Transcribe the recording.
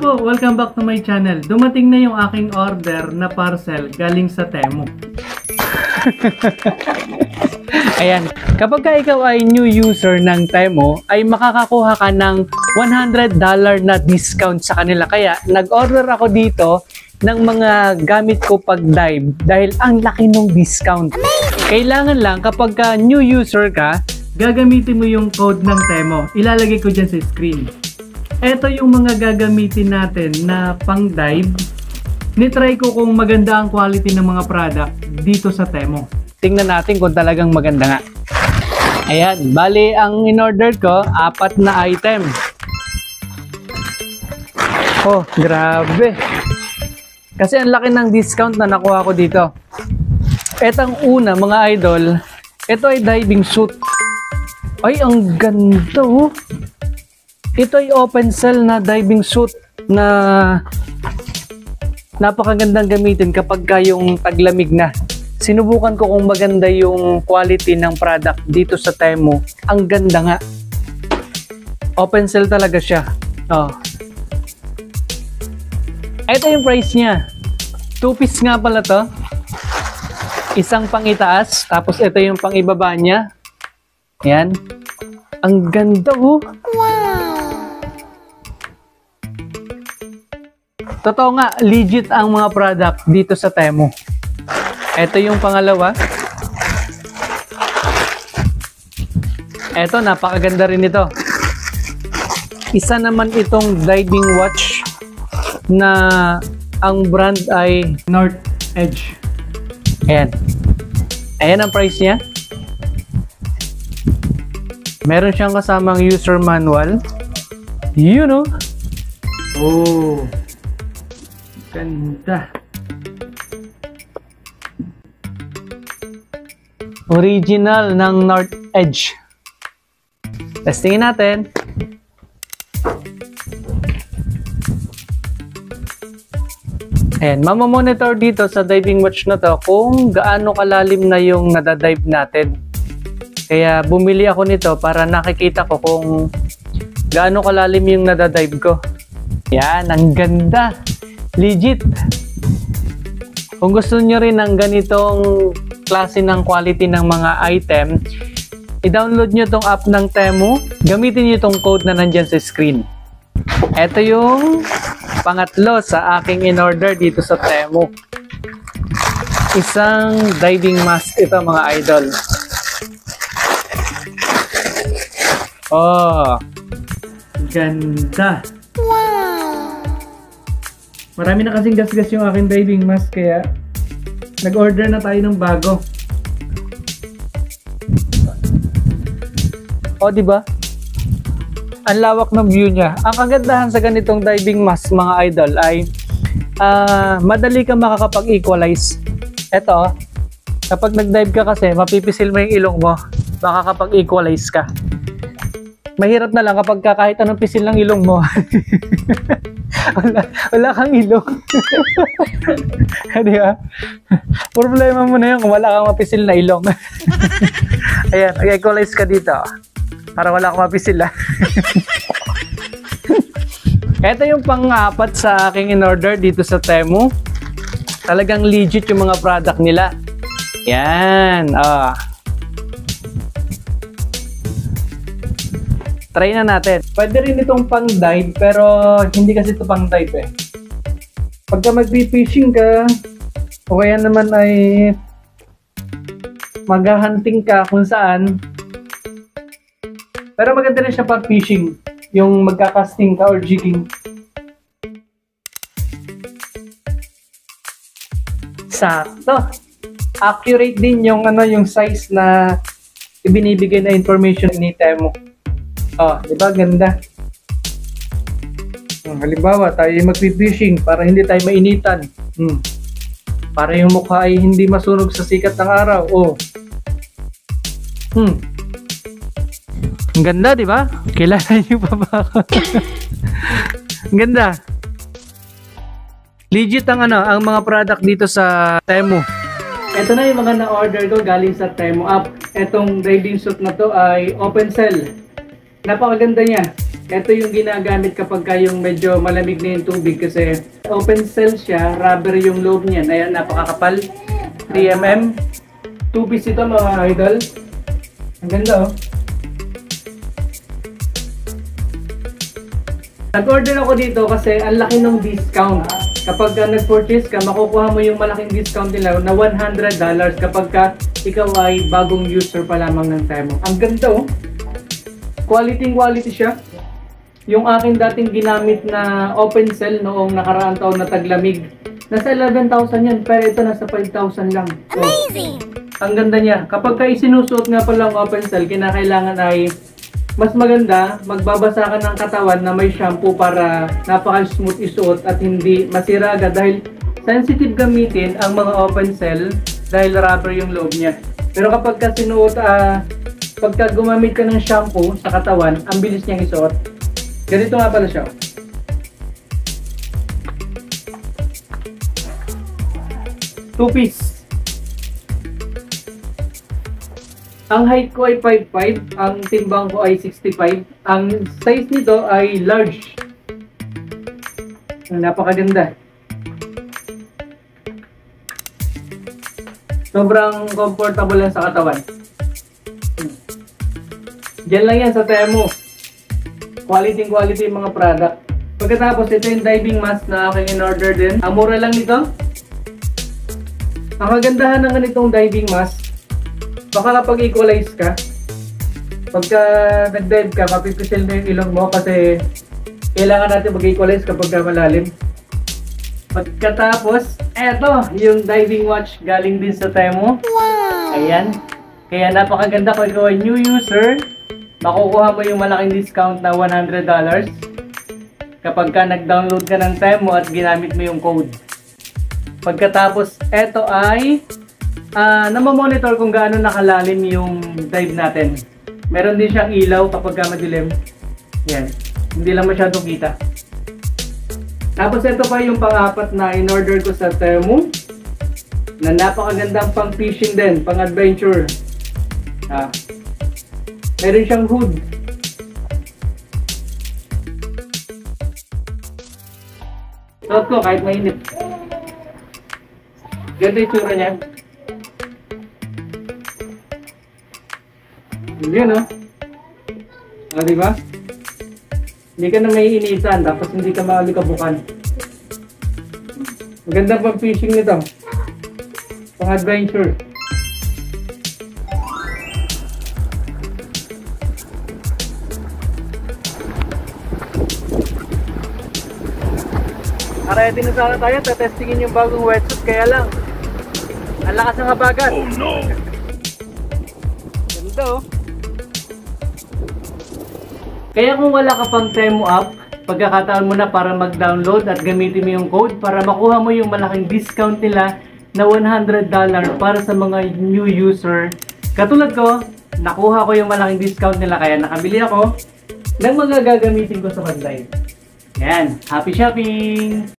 po, welcome back to my channel. Dumating na yung aking order na parcel galing sa Temu. Ayan, kapag ka ikaw ay new user ng Temu, ay makakakuha ka ng $100 na discount sa kanila. Kaya nag-order ako dito ng mga gamit ko pag dive dahil ang laki ng discount. Kailangan lang kapag ka new user ka, gagamitin mo yung code ng Temu. Ilalagay ko dyan sa screen. Ito yung mga gagamitin natin na pang dive. Nitry ko kung maganda ang quality ng mga product dito sa Temu. Tingnan natin kung talagang maganda nga. Ayan, bali ang in-order ko, 4 na item. Oh, grabe. Kasi ang laki ng discount na nakuha ko dito. Etong una, mga idol, ito ay diving suit. Ay, ang ganda oh. Ito ay open cell na diving suit na napakagandang gamitin kapag yung taglamig na. Sinubukan ko kung maganda yung quality ng product dito sa Temu. Ang ganda nga. Open cell talaga siya. Oh. Ito yung price niya. 2 piece nga pala to. Isang pang itaas, tapos ito yung pang ibaba niya. Yan. Ang ganda oh. Wow! Totoo nga, legit ang mga product dito sa Temu. Ito yung pangalawa. Ito, napakaganda rin ito. Isa naman itong diving watch na ang brand ay North Edge. Ayan. Ayan ang price niya. Meron siyang kasamang user manual. You know. Oh. Ganda. Original ng North Edge. Testingin natin. Ayan, mamamonitor dito sa diving watch na to kung gaano kalalim na yung nadadive natin. Kaya bumili ako nito para nakikita ko kung gaano kalalim yung nadadive ko. Yan, ang ganda. Legit. Kung gusto nyo rin ng ganitong klase ng quality ng mga item, i-download nyo tong app ng Temu, gamitin nyo tong code na nandyan sa screen. Ito yung pangatlo sa aking in-order dito sa Temu. Isang diving mask ito mga idol. Oh, ganda. Marami na kasing gasgas yung aking diving mask kaya nag-order na tayo ng bago. O, diba? Ang lawak ng view niya. Ang kagandahan sa ganitong diving mask mga idol ay madali kang makakapag-equalize. Ito, kapag nag-dive ka kasi, mapipisil mo yung ilong mo, makakapag-equalize ka. Mahirap na lang kapag kahit anong pisil ng ilong mo. wala kang ilong. Di ba? Problema mo na yun kung wala kang mapisil na ilong. Ayan, mag-equalize ka dito. Para wala kang mapisil ha. Ito yung pang-apat sa aking in-order dito sa Temu. Talagang legit yung mga product nila. Yan. Try na natin. Pwede rin itong pang dive pero hindi kasi ito pang dive eh. Pagka mag-fishing ka o kaya naman ay mag-hunting ka kung saan, pero maganda rin siya pag fishing, yung magka-casting ka or jigging. Sakto. Accurate din yung yung size na ibinibigay na information ni Temu. Oh, di ba ganda? Halimbawa, tayo mag-fishing para hindi tayo mainitan. Para yung mukha ay hindi masunog sa sikat ng araw. Oh. Ang ganda, di ba? Kilala niyo pa ba ako? Ang ganda. Legit ang ang mga product dito sa Temu. Ito na yung mga na-order ko galing sa Temu app. Etong diving suit na to ay open cell. Napakaganda niya. Ito yung ginagamit kapag yung medyo malamig na yung tubig kasi open cell siya, rubber yung loob niyan. Ayan, napakakapal. 3mm. 2-piece ito mga idol. Ang ganda oh. Nag-order ako dito kasi ang laki ng discount. Kapag nag-purchase ka, makukuha mo yung malaking discount nila na $100 kapag ikaw ay bagong user pa lamang ng Temu. Ang ganda oh. Quality siya. Yung akin dating ginamit na open cell noong nakaraang taon na taglamig, nasa 11,000 yan, pero ito nasa 5,000 lang. So, amazing! Ang ganda niya. Kapag isinusuot nga pala ang open cell, kinakailangan ay mas maganda, magbabasa ka ng katawan na may shampoo para napaka-smooth isuot at hindi masira agad dahil sensitive gamitin ang mga open cell dahil rubber yung loob niya. Pero kapag sinuot, pagka gumamit ka ng shampoo sa katawan, ang bilis niyang isuot. Ganito nga pala siya. Two-piece. Ang height ko ay 5'5", ang timbang ko ay 65. Ang size nito ay large. Napakaganda. Sobrang comfortable lang sa katawan. Diyan lang yan sa Temu. Quality yung mga product. Pagkatapos, ito yung diving mask na aking in-order din. Ang mura lang nito. Ang kagandahan ng ganitong diving mask, baka kapag equalize ka, pagka nag-dive ka, mapipisil na yung ilong mo kasi kailangan natin mag-equalize kapag malalim. Pagkatapos, eto, yung diving watch galing din sa Temu. Wow! Ayan. Kaya napakaganda kung ikaw ay new user. Makukuha mo yung malaking discount na $100 kapag nag-download ka ng Temu at ginamit mo yung code. Pagkatapos, eto ay namamonitor kung gaano nakalalim yung dive natin. Meron din siyang ilaw kapag madilim. Yan. Hindi lang masyadong kita. Tapos ito pa yung pang-apat na in-order ko sa Temu na napakagandang pang-fishing din, pang-adventure. Meron siyang hood. Suot ko kahit mainit. Ganda yung tsura niya. Yun oh. Diba? Hindi ka na maiinitan tapos hindi ka maalikabukan. Maganda pang fishing nito. Pang adventure. Ready na sana tayo, tatestingin yung bagong wetsuit, kaya lang ang lakas ng habagat. Oh no! Ganito oh. Kaya kung wala ka pang Temu app, pagkakataon mo na para mag-download at gamitin mo yung code para makuha mo yung malaking discount nila na $100 para sa mga new user. Katulad ko, nakuha ko yung malaking discount nila kaya nakabili ako ng mga gagamitin ko sa pag-live. Yan, happy shopping!